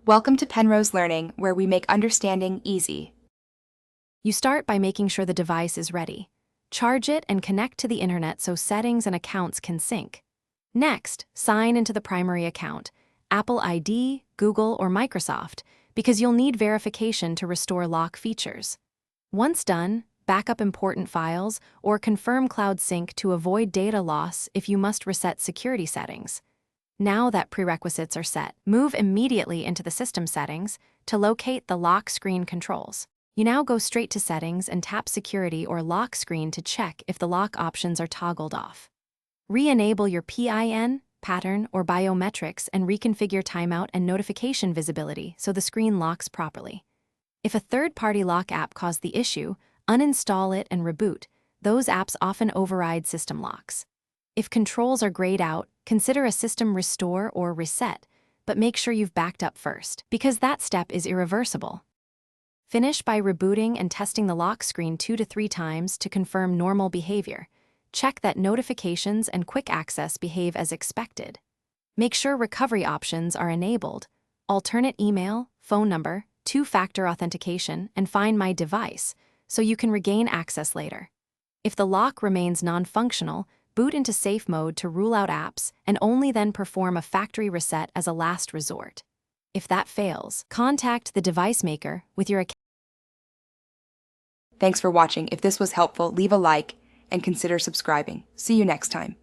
Welcome to Penrose Learning, where we make understanding easy. You start by making sure the device is ready. Charge it and connect to the internet so settings and accounts can sync. Next, sign into the primary account, Apple ID, Google, or Microsoft, because you'll need verification to restore lock features. Once done, back up important files or confirm cloud sync to avoid data loss if you must reset security settings. Now that prerequisites are set, move immediately into the system settings to locate the lock screen controls. You now go straight to settings and tap security or lock screen to check if the lock options are toggled off. Re-enable your PIN, pattern, or biometrics and reconfigure timeout and notification visibility so the screen locks properly. If a third-party lock app caused the issue, uninstall it and reboot. Those apps often override system locks. If controls are grayed out, consider a system restore or reset, but make sure you've backed up first, because that step is irreversible. Finish by rebooting and testing the lock screen 2 to 3 times to confirm normal behavior. Check that notifications and quick access behave as expected. Make sure recovery options are enabled, alternate email, phone number, 2-factor authentication, and Find My Device, so you can regain access later. If the lock remains non-functional, boot into safe mode to rule out apps and only then perform a factory reset as a last resort. If that fails, contact the device maker with your account. Thanks for watching. If this was helpful, leave a like and consider subscribing. See you next time.